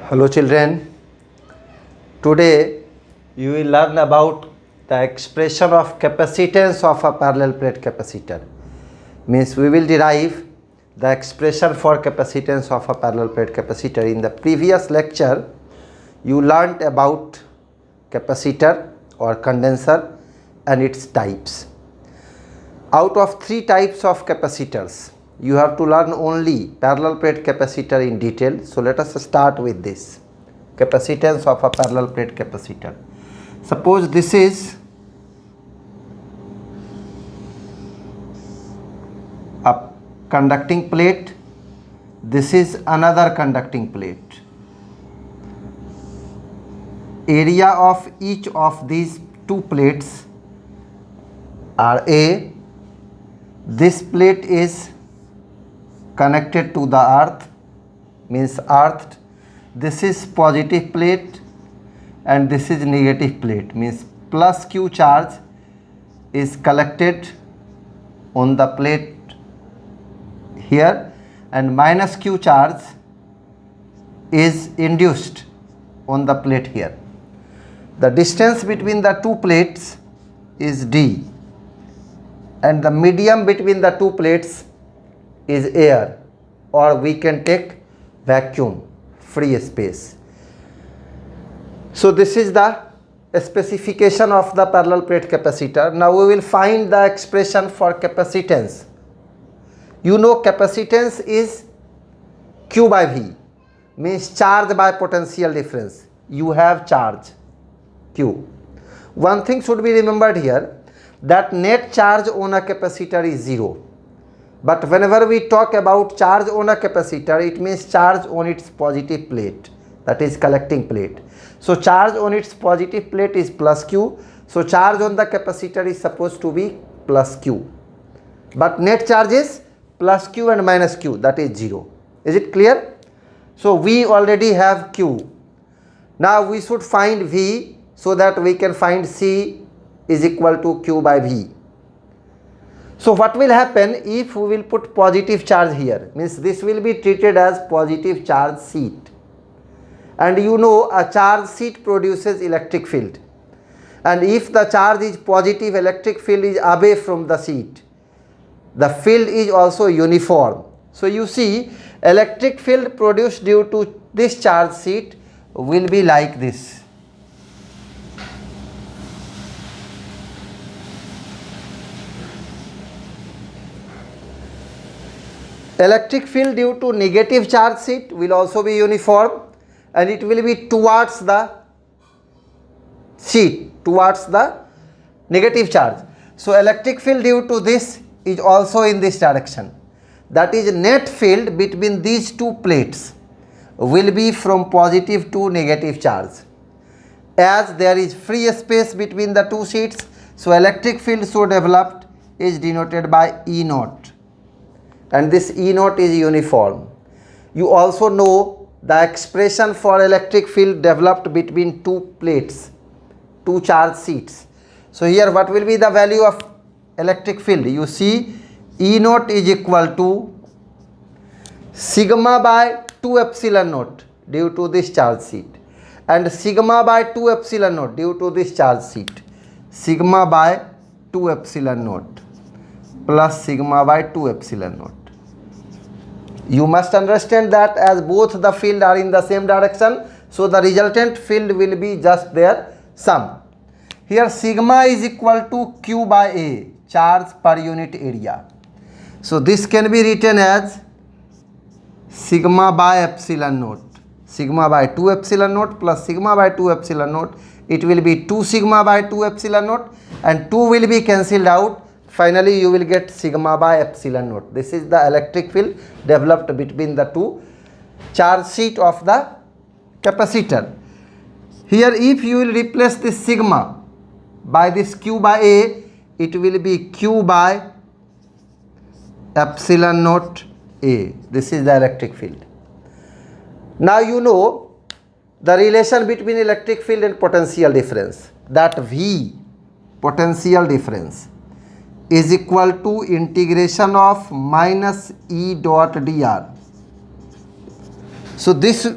Hello children, today you will learn about the expression of capacitance of a parallel plate capacitor. Means we will derive the expression for capacitance of a parallel plate capacitor. In the previous lecture you learnt about capacitor or condenser and its types. Out of 3 types of capacitors, you have to learn only parallel plate capacitor in detail. So let us start with this capacitance of a parallel plate capacitor. Suppose this is a conducting plate, this is another conducting plate. Area of each of these 2 plates are A. This plate is connected to the earth, means earthed. This is positive plate and this is negative plate, means plus Q charge is collected on the plate here and minus Q charge is induced on the plate here. The distance between the 2 plates is D and the medium between the 2 plates is air, or we can take vacuum, free space. So this is the specification of the parallel plate capacitor. Now we will find the expression for capacitance. You know capacitance is Q by V, means charge by potential difference. You have charge Q. One thing should be remembered here, that net charge on a capacitor is 0. But whenever we talk about charge on a capacitor, it means charge on its positive plate, that is collecting plate. So charge on its positive plate is plus Q. So charge on the capacitor is supposed to be plus Q. But net charge is plus Q and minus Q, that is 0. Is it clear? So we already have Q. Now we should find V so that we can find C is equal to Q by V. So what will happen if we will put positive charge here, means this will be treated as positive charge sheet, and you know a charge sheet produces electric field, and if the charge is positive, electric field is away from the sheet, the field is also uniform. So you see electric field produced due to this charge sheet will be like this. Electric field due to negative charge sheet will also be uniform and it will be towards the sheet, towards the negative charge. So electric field due to this is also in this direction. That is, net field between these 2 plates will be from positive to negative charge. As there is free space between the 2 sheets, so electric field so developed is denoted by E naught. And this E naught is uniform. You also know the expression for electric field developed between 2 plates, 2 charge sheets. So here what will be the value of electric field? You see E naught is equal to sigma by 2 epsilon naught due to this charge sheet and sigma by 2 epsilon naught due to this charge sheet. Sigma by 2 epsilon naught plus sigma by 2 epsilon naught. You must understand that as both the field are in the same direction, so the resultant field will be just their sum. Here sigma is equal to Q by A, charge per unit area. So this can be written as sigma by epsilon naught. Sigma by 2 epsilon naught plus sigma by 2 epsilon naught. It will be 2 sigma by 2 epsilon naught and 2 will be cancelled out. Finally, you will get sigma by epsilon naught. This is the electric field developed between the 2 charge sheet of the capacitor. Here, if you will replace this sigma by this Q by A, it will be Q by epsilon naught A. This is the electric field. Now you know the relation between electric field and potential difference, that V, potential difference, is equal to integration of minus E dot dr. So this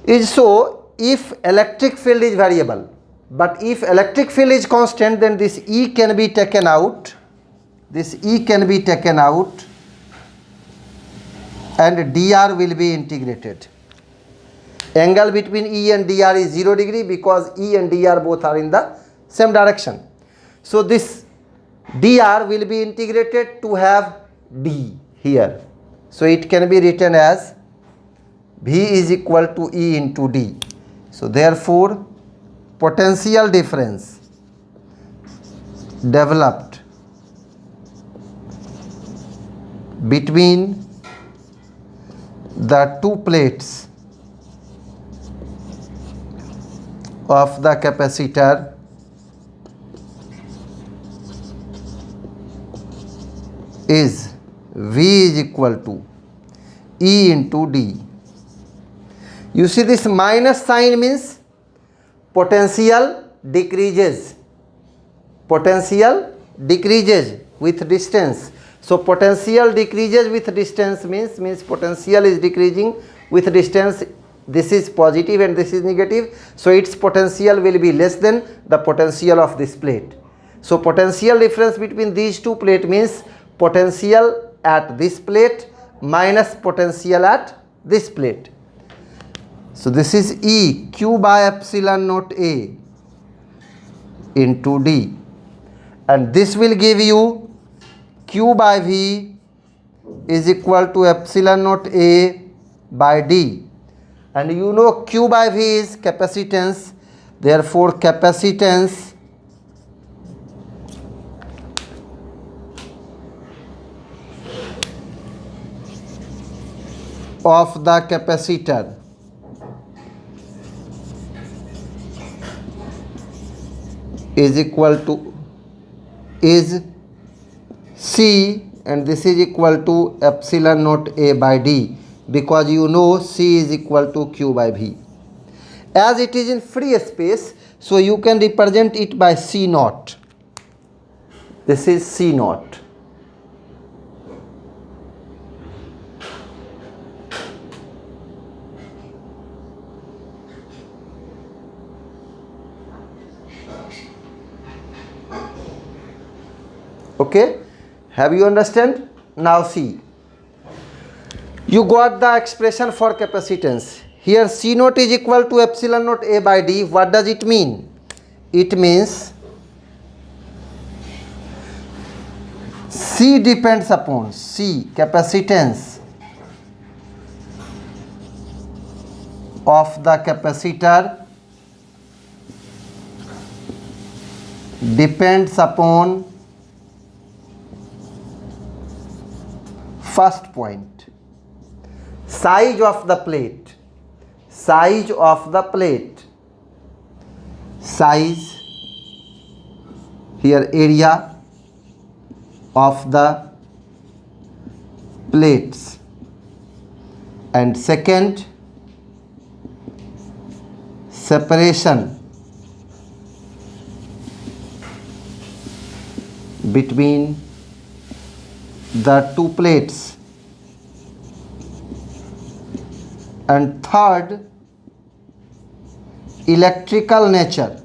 is so if electric field is variable, but if electric field is constant, then this E can be taken out, this E can be taken out, and dr will be integrated. Angle between E and dr is 0 degree because E and dr both are in the same direction. So this dr will be integrated to have d here. So it can be written as V is equal to E into d. So therefore potential difference developed between the two plates of the capacitor is V is equal to E into D. You see this minus sign means potential decreases. Potential decreases with distance. So potential decreases with distance means potential is decreasing with distance. This is positive and this is negative. So its potential will be less than the potential of this plate. So potential difference between these two plates means potential at this plate minus potential at this plate. So this is E Q by epsilon naught A into D, and this will give you Q by V is equal to epsilon naught A by D, and you know Q by V is capacitance, therefore capacitance of the capacitor is equal to is C, and this is equal to epsilon naught A by D, because you know C is equal to Q by V. As it is in free space, so you can represent it by C naught. This is C naught. Okay, have you understand? Now see, you got the expression for capacitance. Here C naught is equal to epsilon naught A by D. What does it mean? It means C depends upon C, capacitance of the capacitor depends upon first point, size of the plate, size of the plate, size here area of the plates, and second separation between the two plates, and third electrical nature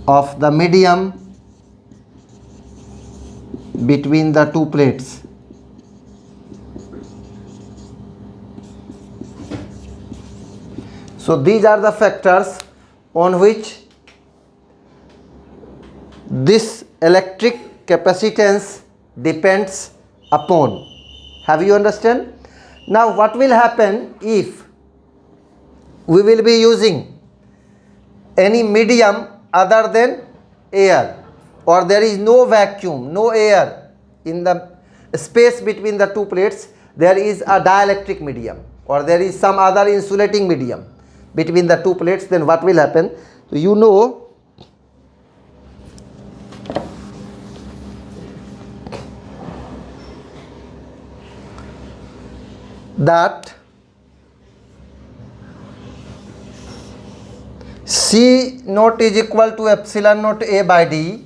of the medium between the two plates. So these are the factors on which this electric capacitance depends upon. Have you understand? Now what will happen if we will be using any medium other than air, or there is no vacuum, no air in the space between the two plates, there is a dielectric medium or there is some other insulating medium between the two plates, then what will happen? So you know that C naught is equal to epsilon naught A by D,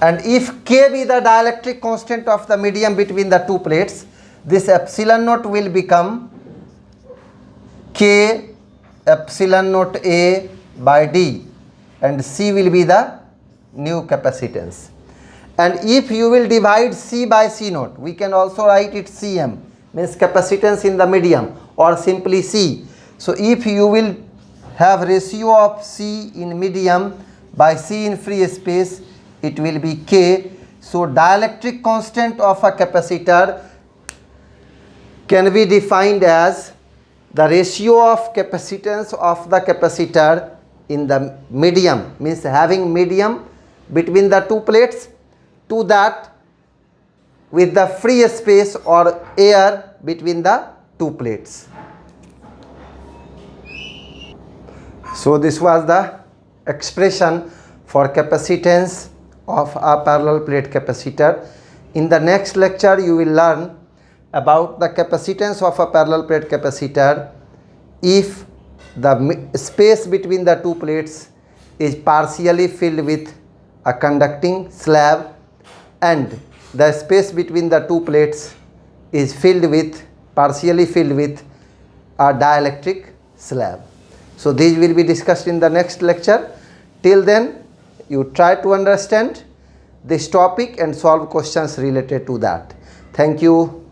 and if K be the dielectric constant of the medium between the two plates, this epsilon naught will become K epsilon naught A by D, and C will be the new capacitance. And if you will divide C by C naught, we can also write it Cm, means capacitance in the medium, or simply C. So if you will have ratio of C in medium by C in free space, it will be K. So dielectric constant of a capacitor can be defined as the ratio of capacitance of the capacitor in the medium, means having medium between the two plates, to that with the free space or air between the two plates. So this was the expression for capacitance of a parallel plate capacitor. In the next lecture you will learn about the capacitance of a parallel plate capacitor if the space between the two plates is partially filled with a conducting slab and the space between the two plates is partially filled with a dielectric slab. So these will be discussed in the next lecture. Till then, you try to understand this topic and solve questions related to that. Thank you.